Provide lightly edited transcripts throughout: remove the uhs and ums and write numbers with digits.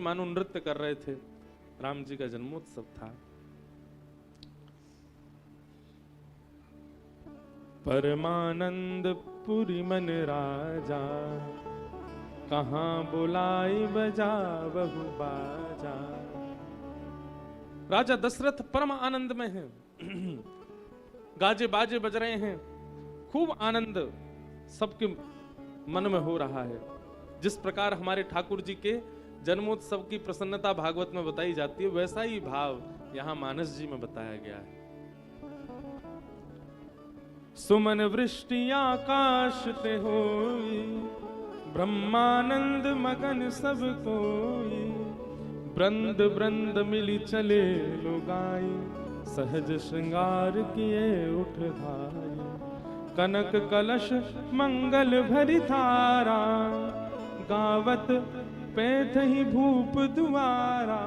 मानो नृत्य कर रहे थे। राम जी का जन्मोत्सव था। परमानंद पुरी मन राजा, कहाँ बुलाई बजा बहु बाजा। राजा दशरथ परम आनंद में हैं। गाजे बाजे बज रहे हैं, खूब आनंद सबके मन में हो रहा है। जिस प्रकार हमारे ठाकुर जी के जन्मोत्सव की प्रसन्नता भागवत में बताई जाती है, वैसा ही भाव यहां मानस जी में बताया गया है। सुमन वृष्टि आकाश ते होई, ब्रह्मानंद मगन सब कोई। ब्रंद ब्रंद मिली चले लोगाई, सहज श्रृंगार किए उठ धाई। कनक कलश मंगल भरी थारा, गावत पैठ ही भूप दुआरा।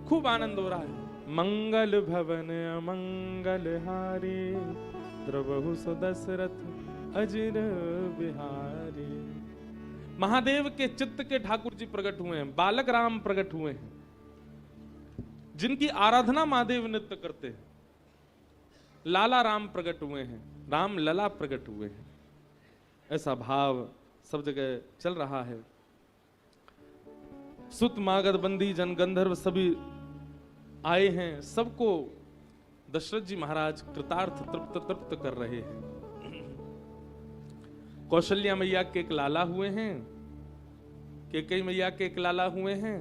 खूब आनंद हो रहा है। मंगल भवन अमंगल हारी, द्रवहु सो दशरथ अजिर बिहारी। महादेव के चित्त के ठाकुर जी प्रकट हुए हैं, बालक राम प्रकट हुए हैं, जिनकी आराधना महादेव नित्य करते हैं। लाला राम प्रकट हुए हैं, राम लला प्रकट हुए हैं। ऐसा भाव सब जगह चल रहा है। सुत मागध बंदी जन गंधर्व सभी आए हैं, सबको दशरथ जी महाराज कृतार्थ तृप्त तृप्त कर रहे हैं। कौशल्या मैया के एक लाला हुए हैं, कैकेयी मैया के एक लाला हुए हैं,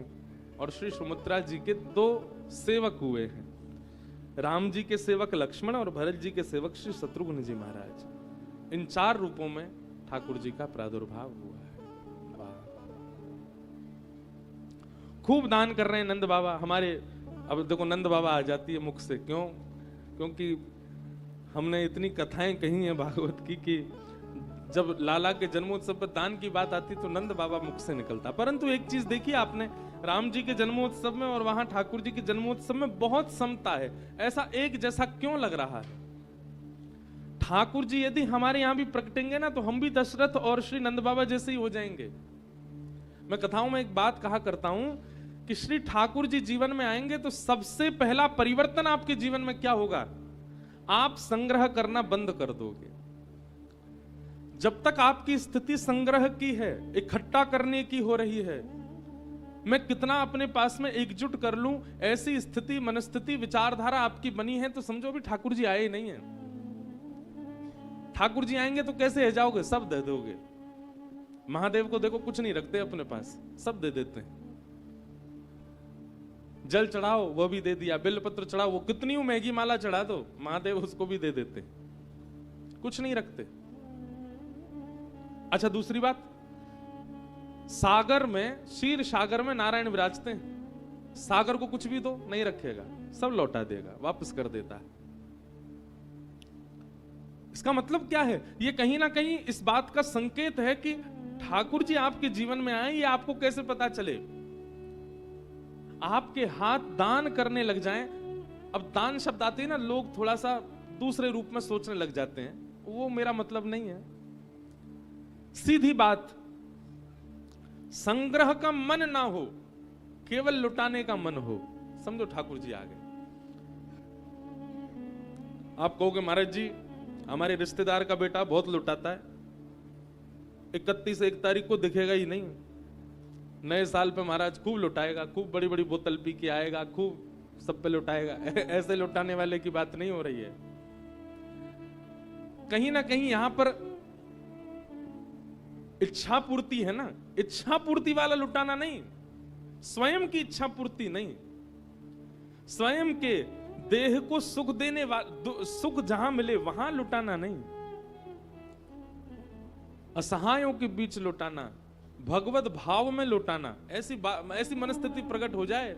और श्री सुमित्रा जी के 2 सेवक हुए हैं। राम जी के सेवक लक्ष्मण और भरत जी के सेवक श्री शत्रुघ्न जी महाराज। इन 4 रूपों में ठाकुर जी का प्रादुर्भाव हुआ है। खूब दान कर रहे हैं नंद बाबा हमारे। अब देखो नंद बाबा आ जाती है मुख से, क्यों? क्योंकि हमने इतनी कथाएं कही हैं भागवत की कि जब लाला के जन्मोत्सव पर दान की बात आती तो नंद बाबा मुख से निकलता। परंतु एक चीज देखिए आपने, राम जी के जन्मोत्सव में और वहां ठाकुर जी के जन्मोत्सव में बहुत समता है। ऐसा एक जैसा क्यों लग रहा है? ठाकुर जी यदि हमारे यहां भी प्रकटेंगे ना, तो हम भी दशरथ और श्री नंद बाबा जैसे ही हो जाएंगे। मैं कथाओं में एक बात कहा करता हूं कि श्री ठाकुर जी जीवन में आएंगे तो सबसे पहला परिवर्तन आपके जीवन में क्या होगा? आप संग्रह करना बंद कर दोगे। जब तक आपकी स्थिति संग्रह की है, इकट्ठा करने की हो रही है, मैं कितना अपने पास में एकजुट कर लूं, ऐसी स्थिति मनस्थिति विचारधारा आपकी बनी है, तो समझो भी ठाकुर जी आए ही नहीं है। ठाकुर जी आएंगे तो कैसे है जाओगे? सब दे दोगे। महादेव को देखो कुछ नहीं रखते अपने पास, सब दे देते हैं। जल चढ़ाओ वो भी दे दिया, बेलपत्र चढ़ाओ, वो कितनी महंगी माला चढ़ा दो, महादेव उसको भी दे देते, कुछ नहीं रखते। अच्छा दूसरी बात, सागर में, क्षीर सागर में नारायण विराजते हैं। सागर को कुछ भी दो नहीं रखेगा, सब लौटा देगा, वापस कर देता है। इसका मतलब क्या है? ये कहीं ना कहीं इस बात का संकेत है कि ठाकुर जी आपके जीवन में आए। ये आपको कैसे पता चले? आपके हाथ दान करने लग जाएं। अब दान शब्द आते हैं ना, लोग थोड़ा सा दूसरे रूप में सोचने लग जाते हैं, वो मेरा मतलब नहीं है। सीधी बात, संग्रह का मन ना हो, केवल लुटाने का मन हो, समझो ठाकुर जी आ गए। आप कहोगे महाराज जी हमारे रिश्तेदार का बेटा बहुत लुटाता है, 31 एक तारीख को दिखेगा ही नहीं, नए साल पे महाराज खूब लुटाएगा, खूब बड़ी बड़ी बोतल पी के आएगा, खूब सब पे लुटाएगा। ऐसे लुटाने वाले की बात नहीं हो रही है। कहीं ना कहीं यहां पर इच्छा पूर्ति है ना, इच्छा पूर्ति वाला लुटाना नहीं, स्वयं की इच्छा पूर्ति नहीं, स्वयं के देह को सुख देने वाला, सुख जहां मिले वहां लुटाना नहीं, असहायों के बीच लुटाना, भगवत भाव में लुटाना। ऐसी मनस्थिति प्रकट हो जाए,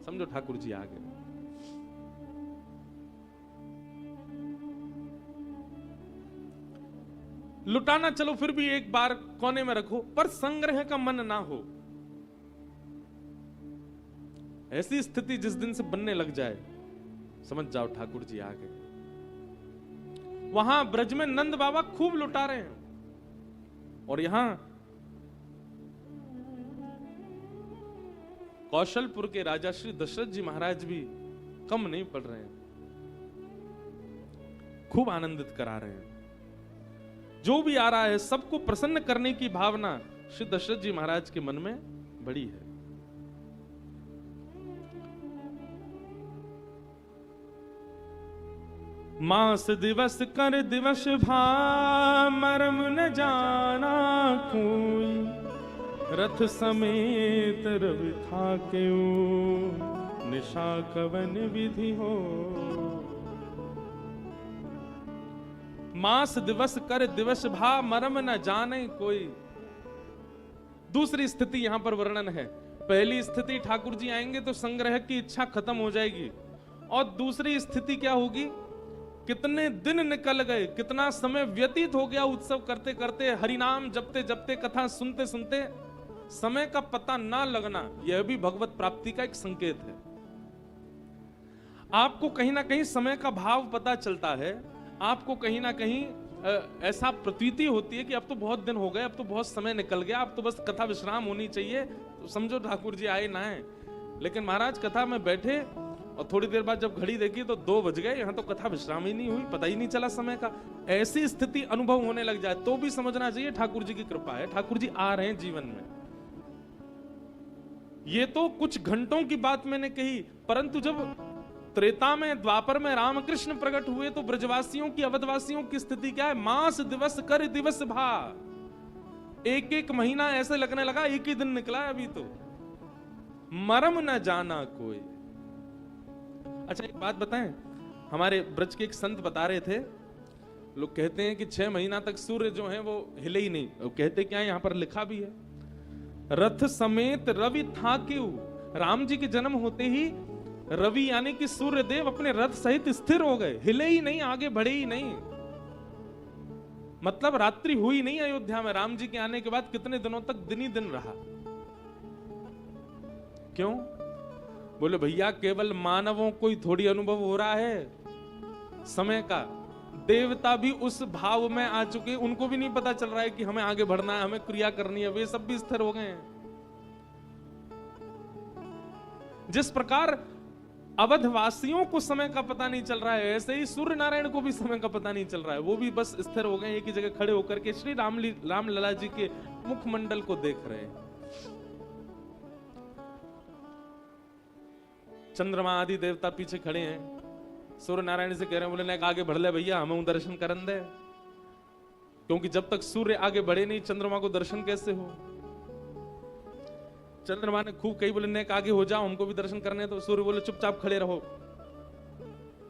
समझो ठाकुर जी आ गए। लुटाना चलो फिर भी एक बार कोने में रखो, पर संग्रह का मन ना हो। ऐसी स्थिति जिस दिन से बनने लग जाए, समझ जाओ ठाकुर जी आ गए। वहां ब्रज में नंद बाबा खूब लुटा रहे हैं, और यहां कौशलपुर के राजा श्री दशरथ जी महाराज भी कम नहीं पड़ रहे हैं, खूब आनंदित करा रहे हैं। जो भी आ रहा है सबको प्रसन्न करने की भावना श्री दशरथ जी महाराज के मन में बड़ी है। मास दिवस कर दिवस भा मरम न जाना कोई, रथ समेत रवि था क्यों निशा कवन विधि हो। मास दिवस कर दिवस भा मरम न जाने कोई। दूसरी स्थिति यहां पर वर्णन है। पहली स्थिति ठाकुर जी आएंगे तो संग्रह की इच्छा खत्म हो जाएगी, और दूसरी स्थिति क्या होगी, कितने दिन निकल गए, कितना समय व्यतीत हो गया उत्सव करते करते, हरिनाम जपते जपते, कथा सुनते सुनते, समय का पता ना लगना, यह भी भगवत प्राप्ति का एक संकेत है। आपको कहीं ना कहीं समय का भाव पता चलता है, आपको कहीं ना कहीं ऐसा प्रतीति होती है कि अब तो बहुत दिन हो गए, अब तो बहुत समय निकल गया, अब तो बस कथा विश्राम होनी चाहिए, तो समझो ठाकुर जी आए ना आए। लेकिन महाराज कथा में बैठे और थोड़ी देर बाद जब घड़ी देखी तो 2 बज गए, यहां तो कथा विश्राम ही नहीं हुई, पता ही नहीं चला समय का। ऐसी स्थिति अनुभव होने लग जाए तो भी समझना चाहिए ठाकुर जी की कृपा है, ठाकुर जी आ रहे हैं जीवन में। ये तो कुछ घंटों की बात मैंने कही, परंतु जब त्रेता में, द्वापर में रामकृष्ण प्रकट हुए तो ब्रजवासियों की, अवधवासियों की स्थिति क्या है, मास दिवस कर दिवस भा। एक एक महीना ऐसे लगने लगा एक ही दिन निकला है अभी तो, मरम न जाना कोई। अच्छा एक बात बताएं, हमारे ब्रज के एक संत बता रहे थे, लोग कहते हैं कि 6 महीना तक सूर्य जो है वो हिले ही नहीं। वो कहते क्या है, यहां पर लिखा भी है, रथ समेत रवि था क्यों। राम जी के जन्म होते ही रवि यानी कि सूर्य देव अपने रथ सहित स्थिर हो गए, हिले ही नहीं, आगे बढ़े ही नहीं। मतलब रात्रि हुई नहीं अयोध्या में। राम जी के आने के बाद कितने दिनों तक दिन ही दिन रहा। क्यों? बोले भैया केवल मानवों को ही थोड़ी अनुभव हो रहा है समय का, देवता भी उस भाव में आ चुके, उनको भी नहीं पता चल रहा है कि हमें आगे बढ़ना है, हमें क्रिया करनी है, वे सब भी स्थिर हो गए हैं। जिस प्रकार अवधवासियों को समय का पता नहीं चल रहा है, ऐसे ही सूर्य नारायण को भी समय का पता नहीं चल रहा है, वो भी बस स्थिर हो गए, एक ही जगह खड़े होकर के श्री राम लला जी के मुखमंडल को देख रहे हैं। चंद्रमा आदि देवता पीछे खड़े हैं, सूर्य नारायण से कह रहे हैं, बोले ना आगे बढ़ ले भैया, हमें दर्शन करन दे, क्योंकि जब तक सूर्य आगे बढ़े नहीं चंद्रमा को दर्शन कैसे हो। चंद्रमा ने खूब कही, बोले नेक आगे हो जाओ, हमको भी दर्शन करने दो। सूर्य बोले चुपचाप खड़े रहो,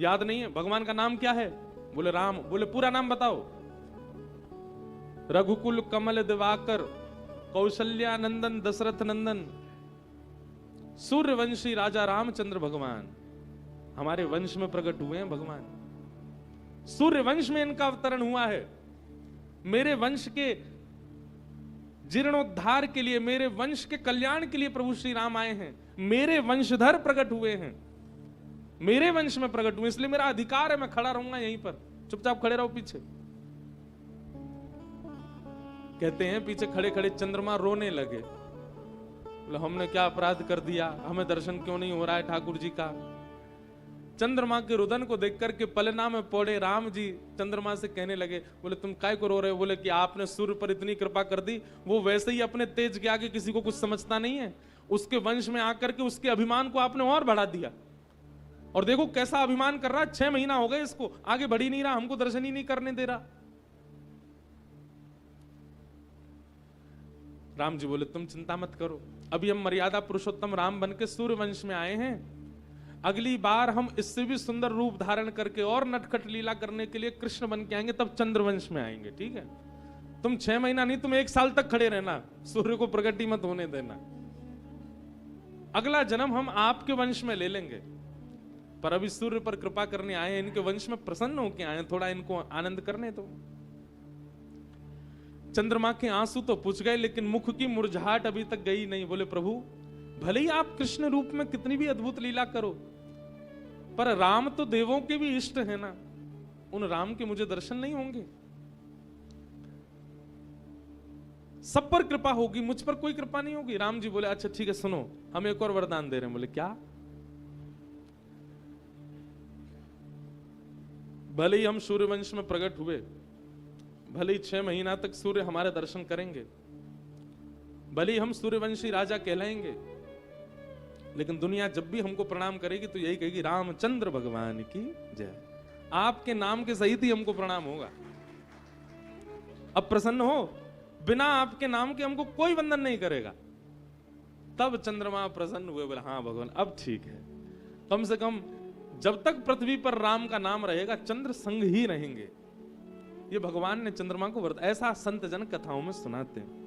याद नहीं है भगवान का नाम क्या है? बोले राम। बोले पूरा नाम बताओ। रघुकुल कमल दिवाकर कौशल्या नंदन दशरथ नंदन सूर्यवंशी राजा रामचंद्र भगवान। हमारे वंश में प्रकट हुए हैं भगवान, सूर्यवंश में इनका अवतरण हुआ है। मेरे वंश के जीर्णोद्धार के लिए, मेरे वंश के कल्याण के लिए प्रभु श्री राम आए हैं। मेरे वंशधर प्रकट हुए हैं, मेरे वंश में प्रकट हुए, इसलिए मेरा अधिकार है, मैं खड़ा रहूंगा यहीं पर, चुपचाप खड़े रहो पीछे। कहते हैं पीछे खड़े खड़े चंद्रमा रोने लगे, बोले हमने क्या अपराध कर दिया, हमें दर्शन क्यों नहीं हो रहा है ठाकुर जी का। चंद्रमा के रुदन को देख करके पलना में पड़े राम जी चंद्रमा से कहने लगे, बोले तुम काय को रो रहे हो? बोले कि आपने सूर्य पर इतनी कृपा कर दी, वो वैसे ही अपने तेज के आगे किसी को कुछ समझता नहीं है, उसके वंश में आकर के उसके अभिमान को आपने और बढ़ा दिया, और देखो कैसा अभिमान कर रहा है। 6 महीना हो गए इसको, आगे बढ़ ही नहीं रहा, हमको दर्शन ही नहीं करने दे रहा। राम जी बोले तुम चिंता मत करो, अभी हम मर्यादा पुरुषोत्तम राम बन के सूर्य वंश में आए हैं, अगली बार हम इससे भी सुंदर रूप धारण करके और नटखट लीला करने के लिए कृष्ण बन के आएंगे, तब चंद्रवंश में आएंगे, ठीक है? तुम 6 महीना नहीं, तुम 1 साल तक खड़े रहना, सूर्य को प्रगट ही मत होने देना। अगला जन्म हम आपके वंश में ले लेंगे, पर अभी सूर्य पर कृपा करने आए, इनके वंश में प्रसन्न होके आए, थोड़ा इनको आनंद करने दो। चंद्रमा के आंसू तो पुछ गए, लेकिन मुख की मुरझाहट अभी तक गई नहीं। बोले प्रभु भले ही आप कृष्ण रूप में कितनी भी अद्भुत लीला करो, पर राम तो देवों के भी इष्ट है ना, उन राम के मुझे दर्शन नहीं होंगे? सब पर कृपा होगी, मुझ पर कोई कृपा नहीं होगी। राम जी बोले अच्छा ठीक है सुनो, हम एक और वरदान दे रहे हैं। बोले क्या? भले ही हम सूर्यवंश में प्रकट हुए, भले ही 6 महीना तक सूर्य हमारे दर्शन करेंगे, भले ही हम सूर्यवंशी राजा कहलाएंगे, लेकिन दुनिया जब भी हमको प्रणाम करेगी तो यही कहेगी रामचंद्र भगवान की जय। आपके नाम के सहित ही हमको प्रणाम होगा। अब प्रसन्न हो, बिना आपके नाम के हमको कोई वंदन नहीं करेगा। तब चंद्रमा प्रसन्न हुए, बोले हाँ भगवान अब ठीक है, कम से कम जब तक पृथ्वी पर राम का नाम रहेगा चंद्र संग ही रहेंगे। ये भगवान ने चंद्रमा को ऐसा संत जन कथाओं में सुनाते हैं।